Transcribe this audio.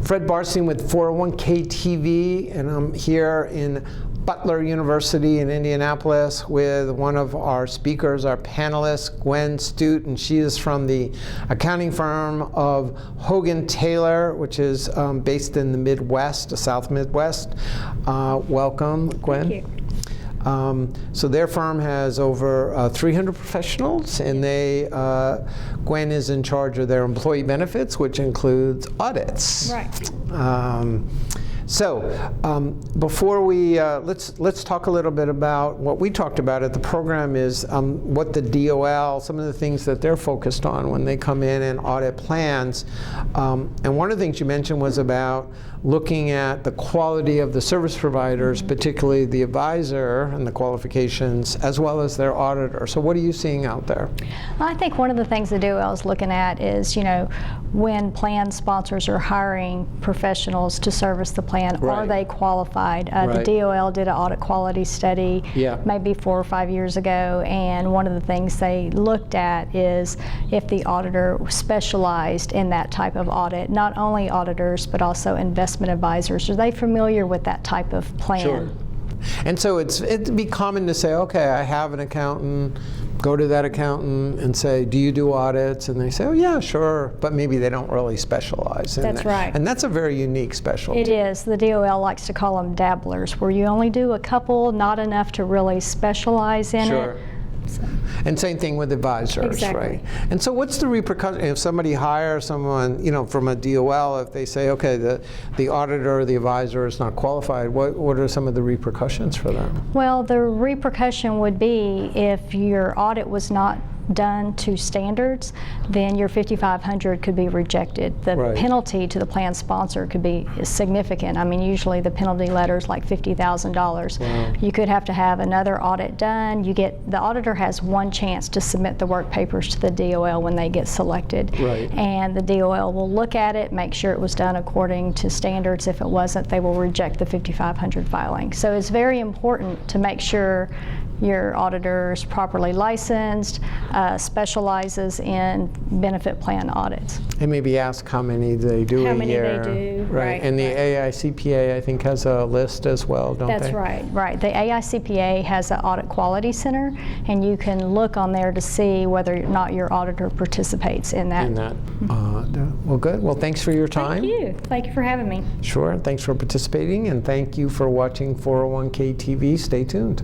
Fred Barstein with 401k TV, and I'm here in Butler University in Indianapolis with one of our speakers, our panelist, Gwen Stute, and she is from the accounting firm of Hogan Taylor, which is based in the Midwest, the South Midwest. Welcome, Gwen. Thank you. So their firm has over 300 professionals, and Gwen is in charge of their employee benefits, which includes audits. Right. Before we let's talk a little bit about what we talked about at the program is what the DOL, some of the things that they're focused on when they come in and audit plans. And one of the things you mentioned was about looking at the quality of the service providers, particularly the advisor and the qualifications, as well as their auditor. So what are you seeing out there? I think one of the things the DOL is looking at is, when plan sponsors are hiring professionals to service the plan, right. Are they qualified? Right. The DOL did an audit quality study maybe 4 or 5 years ago, and one of the things they looked at is if the auditor specialized in that type of audit, not only auditors, but also investment advisors. Are they familiar with that type of plan? Sure. And so it'd be common to say, okay, I have an accountant, go to that accountant and say, do you do audits? And they say, oh yeah, sure, but maybe they don't really specialize in That's that. right. And that's a very unique specialty. It is. The DOL likes to call them dabblers, where you only do a couple, not enough to really specialize in Sure. it. So. And same thing with advisors, Exactly. right? And so what's the repercussion if somebody hires someone, from a DOL, if they say, okay, the auditor or the advisor is not qualified, what are some of the repercussions for them? Well, the repercussion would be if your audit was not done to standards, then your 5500 could be rejected. The Right. penalty to the plan sponsor could be significant. I mean, usually the penalty letter is like $50,000. Wow. You could have to have another audit done. The auditor has one chance to submit the work papers to the DOL when they get selected. Right. And the DOL will look at it, make sure it was done according to standards. If it wasn't, they will reject the 5500 filing. So it's very important to make sure your auditor is properly licensed, specializes in benefit plan audits. And maybe ask how many they do How a many year. they do, right, And the right. AICPA, I think, has a list as well, don't they? That's right. The AICPA has an audit quality center, and you can look on there to see whether or not your auditor participates in that. Well, good. Well, thanks for your time. Thank you. Thank you for having me. Sure. Thanks for participating, and thank you for watching 401k TV. Stay tuned.